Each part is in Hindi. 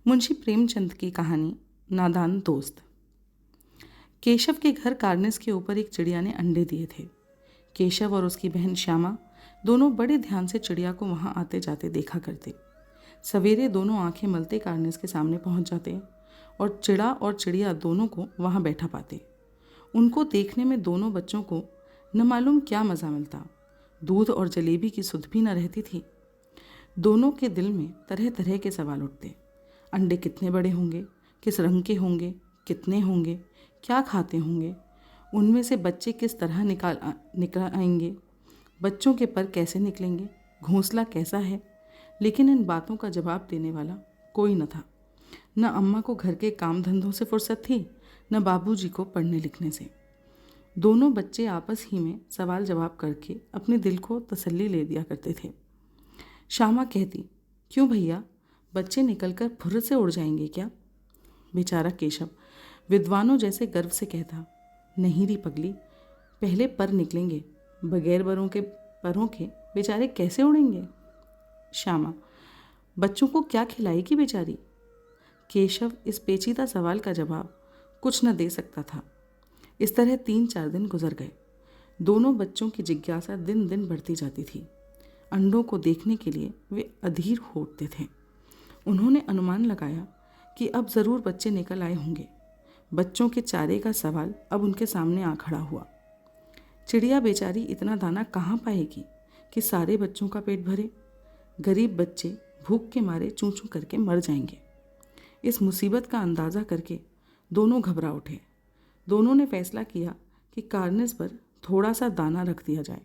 मुंशी प्रेमचंद की कहानी नादान दोस्त। केशव के घर कार्निस के ऊपर एक चिड़िया ने अंडे दिए थे। केशव और उसकी बहन श्यामा दोनों बड़े ध्यान से चिड़िया को वहां आते जाते देखा करते। सवेरे दोनों आंखें मलते कार्निस के सामने पहुंच जाते और चिड़ा और चिड़िया दोनों को वहां बैठा पाते। उनको देखने में दोनों बच्चों को न मालूम क्या मज़ा मिलता। दूध और जलेबी की सुध भी न रहती थी। दोनों के दिल में तरह तरह के सवाल उठते। अंडे कितने बड़े होंगे, किस रंग के होंगे, कितने होंगे, क्या खाते होंगे, उनमें से बच्चे किस तरह निकल आएंगे, बच्चों के पर कैसे निकलेंगे, घोंसला कैसा है। लेकिन इन बातों का जवाब देने वाला कोई न था। न अम्मा को घर के काम धंधों से फुर्सत थी, न बाबूजी को पढ़ने लिखने से। दोनों बच्चे आपस ही में सवाल जवाब करके अपने दिल को तसल्ली ले दिया करते थे। श्यामा कहती, क्यों भैया, बच्चे निकलकर फुर्र से उड़ जाएंगे क्या? बेचारा केशव विद्वानों जैसे गर्व से कहता, नहीं री पगली, पहले पर निकलेंगे, बगैर परों के बेचारे कैसे उड़ेंगे? श्यामा, बच्चों को क्या खिलाएगी बेचारी? केशव इस पेचीदा सवाल का जवाब कुछ न दे सकता था। इस तरह 3-4 दिन गुजर गए। दोनों बच्चों की जिज्ञासा दिन दिन बढ़ती जाती थी। अंडों को देखने के लिए वे अधीर हो उठते थे। उन्होंने अनुमान लगाया कि अब ज़रूर बच्चे निकल आए होंगे। बच्चों के चारे का सवाल अब उनके सामने आ खड़ा हुआ। चिड़िया बेचारी इतना दाना कहाँ पाएगी कि सारे बच्चों का पेट भरे? गरीब बच्चे भूख के मारे चूं चूं करके मर जाएंगे। इस मुसीबत का अंदाज़ा करके दोनों घबरा उठे। दोनों ने फैसला किया कि कार्निस पर थोड़ा सा दाना रख दिया जाए।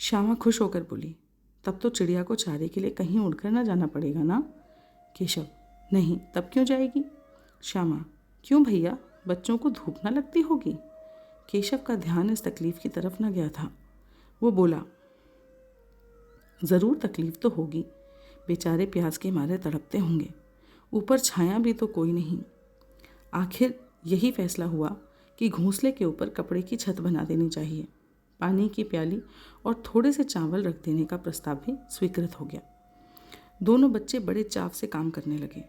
श्यामा खुश होकर बोली, तब तो चिड़िया को चारे के लिए कहीं उड़कर न जाना पड़ेगा ना? केशव, नहीं, तब क्यों जाएगी? श्यामा, क्यों भैया, बच्चों को धूप न लगती होगी? केशव का ध्यान इस तकलीफ की तरफ न गया था। वो बोला, ज़रूर तकलीफ तो होगी, बेचारे प्यास के मारे तड़पते होंगे, ऊपर छाया भी तो कोई नहीं। आखिर यही फैसला हुआ कि घोंसले के ऊपर कपड़े की छत बना देनी चाहिए। पानी की प्याली और थोड़े से चावल रख देने का प्रस्ताव भी स्वीकृत हो गया। दोनों बच्चे बड़े चाव से काम करने लगे।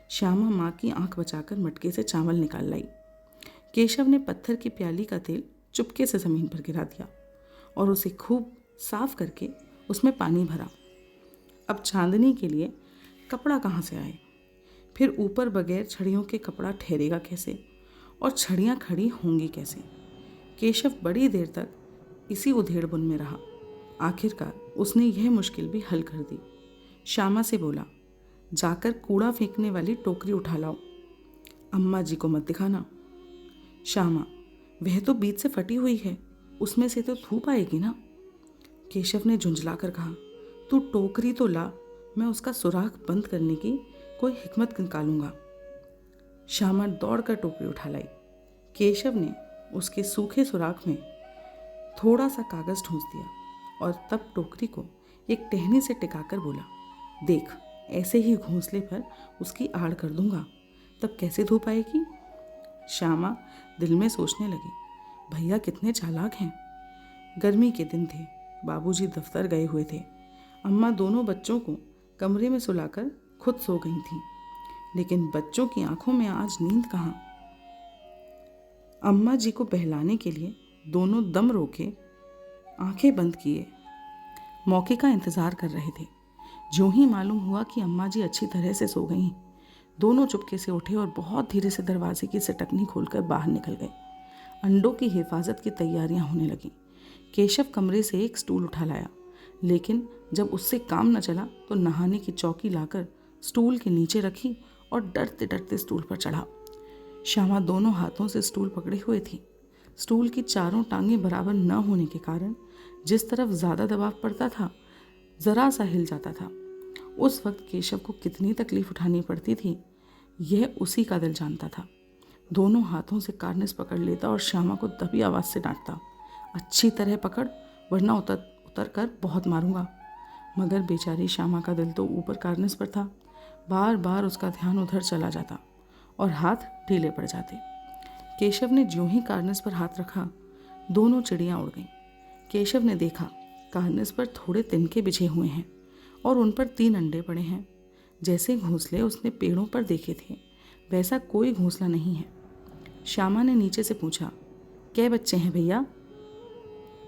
श्यामा माँ की आंख बचाकर मटके से चावल निकाल लाई। केशव ने पत्थर की प्याली का तेल चुपके से ज़मीन पर गिरा दिया और उसे खूब साफ करके उसमें पानी भरा। अब चांदनी के लिए कपड़ा कहाँ से आए? फिर ऊपर बगैर छड़ियों के कपड़ा ठहरेगा कैसे? और छड़ियाँ खड़ी होंगी कैसे? केशव बड़ी देर तक इसी उधेड़बुन में रहा। आखिरकार उसने यह मुश्किल भी हल कर दी। श्यामा से बोला, जाकर कूड़ा फेंकने वाली टोकरी उठा लाओ। अम्मा जी को मत दिखाना। श्यामा, वह तो बीच से फटी हुई है, उसमें से तो धूप आएगी ना? केशव ने झुंझलाकर कहा, तू टोकरी तो ला, मैं उसका सुराख बंद करने की कोई हिकमत निकालूंगा। श्यामा दौड़कर टोकरी उठा लाई। केशव ने उसके सूखे सुराख में थोड़ा सा कागज़ ठूंस दिया और तब टोकरी को एक टहनी से टिकाकर बोला, देख, ऐसे ही घोंसले पर उसकी आड़ कर दूंगा, तब कैसे धूप आएगी? श्यामा दिल में सोचने लगी, भैया कितने चालाक हैं। गर्मी के दिन थे, बाबूजी दफ्तर गए हुए थे। अम्मा दोनों बच्चों को कमरे में सुलाकर खुद सो गई थीं, लेकिन बच्चों की आंखों में आज नींद कहाँ। अम्मा जी को बहलाने के लिए दोनों दम रोके आंखें बंद किए मौके का इंतज़ार कर रहे थे। ज्यों ही मालूम हुआ कि अम्मा जी अच्छी तरह से सो गईं, दोनों चुपके से उठे और बहुत धीरे से दरवाजे की सटकनी खोलकर बाहर निकल गए। अंडों की हिफाजत की तैयारियां होने लगीं। केशव कमरे से एक स्टूल उठा लाया, लेकिन जब उससे काम न चला तो नहाने की चौकी लाकर स्टूल के नीचे रखी और डरते डरते स्टूल पर चढ़ा। श्यामा दोनों हाथों से स्टूल पकड़े हुए थी। स्टूल की चारों टांगें बराबर न होने के कारण जिस तरफ ज़्यादा दबाव पड़ता था, ज़रा सा हिल जाता था। उस वक्त केशव को कितनी तकलीफ उठानी पड़ती थी, यह उसी का दिल जानता था। दोनों हाथों से कार्निस पकड़ लेता और श्यामा को दबी आवाज़ से डांटता, अच्छी तरह पकड़, वरना उतर कर बहुत मारूंगा। मगर बेचारी श्यामा का दिल तो ऊपर कार्निस पर था। बार बार उसका ध्यान उधर चला जाता और हाथ ढीले पड़ जाते। केशव ने ज्यों ही कार्निस पर हाथ रखा, दोनों चिड़ियाँ उड़ गईं। केशव ने देखा कार्निस पर थोड़े तिनके बिछे हुए हैं और उन पर 3 अंडे पड़े हैं। जैसे घोंसले उसने पेड़ों पर देखे थे वैसा कोई घोंसला नहीं है। श्यामा ने नीचे से पूछा, कै बच्चे हैं भैया?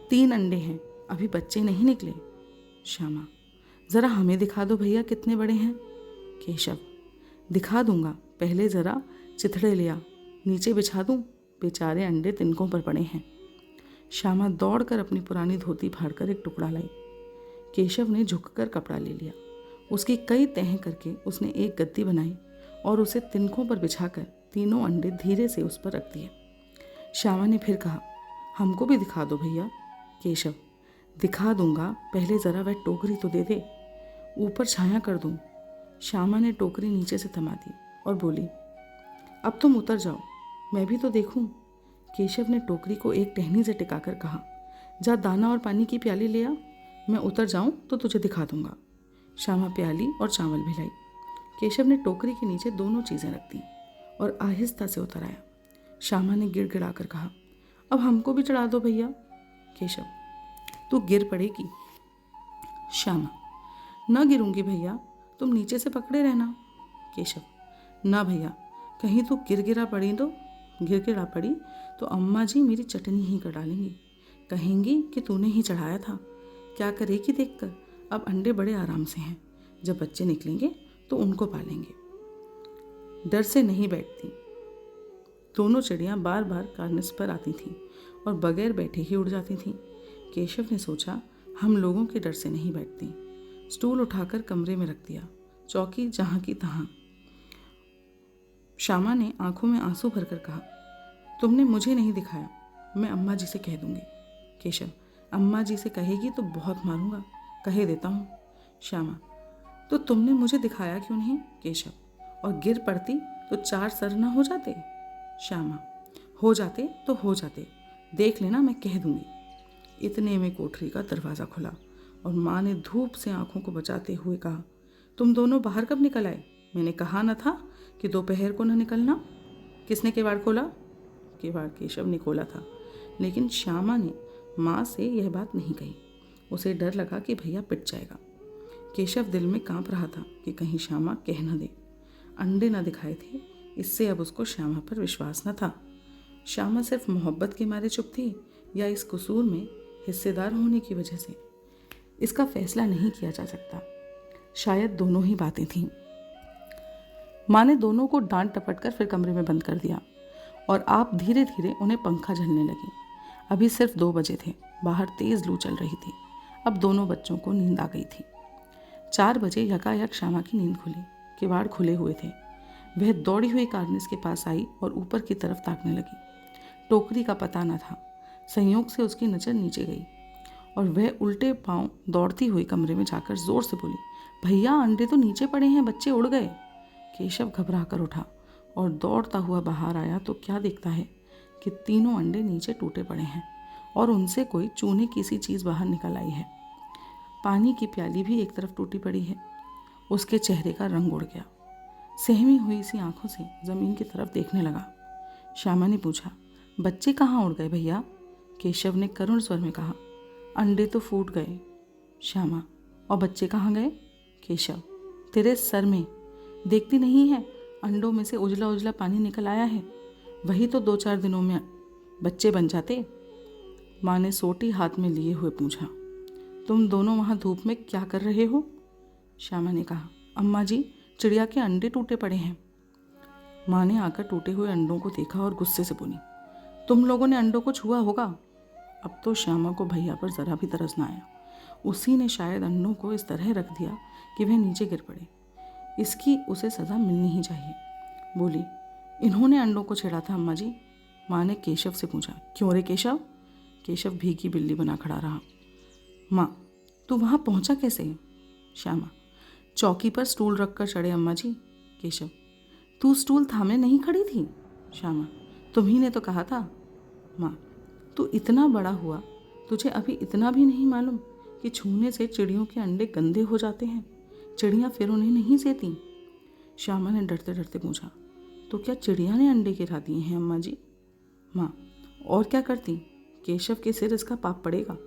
3 अंडे हैं, अभी बच्चे नहीं निकले। श्यामा, ज़रा हमें दिखा दो भैया कितने बड़े हैं। केशव, दिखा दूंगा, पहले ज़रा चिथड़े लिया, नीचे बिछा दूं, बेचारे अंडे तिनकों पर पड़े हैं। श्यामा दौड़कर अपनी पुरानी धोती फाड़कर एक टुकड़ा लाई। केशव ने झुककर कपड़ा ले लिया। उसकी कई तह करके उसने एक गद्दी बनाई और उसे तिनकों पर बिछाकर तीनों अंडे धीरे से उस पर रख दिए। श्यामा ने फिर कहा, हमको भी दिखा दो भैया। केशव, दिखा दूंगा, पहले ज़रा वह टोकरी तो दे दे, ऊपर छाया कर दूं। श्यामा ने टोकरी नीचे से थमा दी और बोली, अब तुम उतर जाओ, मैं भी तो देखूं। केशव ने टोकरी को एक टहनी से टिकाकर कहा, जा दाना और पानी की प्याली ले आ, मैं उतर जाऊं तो तुझे दिखा दूंगा। श्यामा प्याली और चावल भी लाई। केशव ने टोकरी के नीचे दोनों चीज़ें रख दी और आहिस्ता से उतर आया। श्यामा ने गिड़गिड़ा कर कहा, अब हमको भी चढ़ा दो भैया। केशव, तू गिर पड़ेगी। श्यामा, न गिरूंगी भैया, तुम नीचे से पकड़े रहना। केशव, ना भैया, कहीं तू गिरगिरा पड़ी तो अम्मा जी मेरी चटनी ही कर डालेंगी, कहेंगी कि तूने ही चढ़ाया था। क्या करेगी देखकर, अब अंडे बड़े आराम से हैं, जब बच्चे निकलेंगे तो उनको पालेंगे। डर से नहीं बैठती। दोनों चिड़ियाँ बार बार कार्निस पर आती थीं और बगैर बैठे ही उड़ जाती थीं। केशव ने सोचा, हम लोगों के डर से नहीं बैठती। स्टूल उठाकर कमरे में रख दिया, चौकी जहाँ की तहाँ। श्यामा ने आंखों में आंसू भरकर कहा, तुमने मुझे नहीं दिखाया, मैं अम्मा जी से कह दूंगी। केशव, अम्मा जी से कहेगी तो बहुत मारूंगा, कहे देता हूँ। श्यामा, तो तुमने मुझे दिखाया क्यों नहीं? केशव, और गिर पड़ती तो 4 सर ना हो जाते? श्यामा, हो जाते तो हो जाते, देख लेना, मैं कह दूंगी। इतने में कोठरी का दरवाज़ा खुला और माँ ने धूप से आंखों को बचाते हुए कहा, तुम दोनों बाहर कब निकल आए? मैंने कहा न था कि दोपहर को न निकलना। किसने किवाड़ खोला? किवाड़ केशव ने खोला था, लेकिन श्यामा ने माँ से यह बात नहीं कही। उसे डर लगा कि भैया पिट जाएगा। केशव दिल में कांप रहा था कि कहीं श्यामा कह न दे। अंडे न दिखाए थे, इससे अब उसको श्यामा पर विश्वास न था। श्यामा सिर्फ मोहब्बत के मारे चुप थी या इस कसूर में हिस्सेदार होने की वजह से, इसका फैसला नहीं किया जा सकता। शायद दोनों ही बातें थीं। माँ ने दोनों को डांट टपट कर फिर कमरे में बंद कर दिया और आप धीरे धीरे उन्हें पंखा झलने लगी। अभी सिर्फ 2 बजे थे, बाहर तेज लू चल रही थी। अब दोनों बच्चों को नींद आ गई थी। 4 बजे यकायक श्यामा की नींद खुली। किवाड़ खुले हुए थे। वह दौड़ी हुई कार्निस के पास आई और ऊपर की तरफ ताकने लगी। टोकरी का पता न था। संयोग से उसकी नज़र नीचे गई और वह उल्टे पांव दौड़ती हुई कमरे में जाकर जोर से बोली, भैया अंडे तो नीचे पड़े हैं, बच्चे उड़ गए। केशव घबरा कर उठा और दौड़ता हुआ बाहर आया तो क्या देखता है कि तीनों अंडे नीचे टूटे पड़े हैं और उनसे कोई चूने की सी चीज़ बाहर निकल आई है। पानी की प्याली भी एक तरफ टूटी पड़ी है। उसके चेहरे का रंग उड़ गया। सहमी हुई सी आंखों से ज़मीन की तरफ देखने लगा। श्यामा ने पूछा, बच्चे कहाँ उड़ गए भैया? केशव ने करुण स्वर में कहा, अंडे तो फूट गए। श्यामा, और बच्चे कहाँ गए? केशव, तेरे सर में, देखती नहीं है, अंडों में से उजला उजला पानी निकल आया है, वही तो 2-4 दिनों में बच्चे बन जाते। माँ ने सोटी हाथ में लिए हुए पूछा, तुम दोनों वहाँ धूप में क्या कर रहे हो? श्यामा ने कहा, अम्मा जी, चिड़िया के अंडे टूटे पड़े हैं। माँ ने आकर टूटे हुए अंडों को देखा और गुस्से से बोली, तुम लोगों ने अंडों को छुआ होगा। अब तो श्यामा को भैया पर ज़रा भी तरस न आया। उसी ने शायद अंडों को इस तरह रख दिया कि वह नीचे गिर पड़े। इसकी उसे सज़ा मिलनी ही चाहिए। बोली, इन्होंने अंडों को छेड़ा था अम्मा जी। माँ ने केशव से पूछा, क्यों रे केशव? केशव भीगी बिल्ली बना खड़ा रहा। माँ, तू वहाँ पहुँचा कैसे? श्यामा, चौकी पर स्टूल रख कर चढ़े अम्मा जी। केशव, तू स्टूल थामे नहीं खड़ी थी? श्यामा, तुम्ही ने तो कहा था। माँ, तू इतना बड़ा हुआ, तुझे अभी इतना भी नहीं मालूम कि छूने से चिड़ियों के अंडे गंदे हो जाते हैं, चिड़ियाँ फिर उन्हें नहीं सेती। श्यामा ने डरते डरते पूछा, तो क्या चिड़िया ने अंडे गिरा दिए हैं अम्मा जी? माँ, और क्या करती, केशव के सिर इसका पाप पड़ेगा।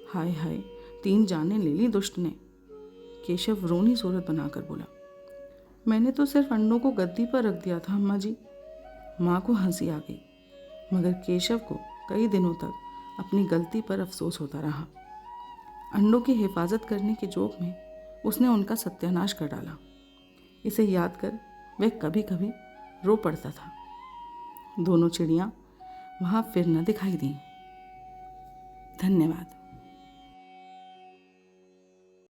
हाय हाय, 3 जानें ले ली दुष्ट ने। केशव रोनी सूरत बनाकर बोला, मैंने तो सिर्फ अंडों को गद्दी पर रख दिया था अम्मा जी। माँ को हंसी आ गई, मगर केशव को कई दिनों तक अपनी गलती पर अफसोस होता रहा। अंडों की हिफाजत करने के जोक में उसने उनका सत्यानाश कर डाला। इसे याद कर वह कभी कभी रो पड़ता था। दोनों चिड़ियाँ वहाँ फिर न दिखाई दी। धन्यवाद।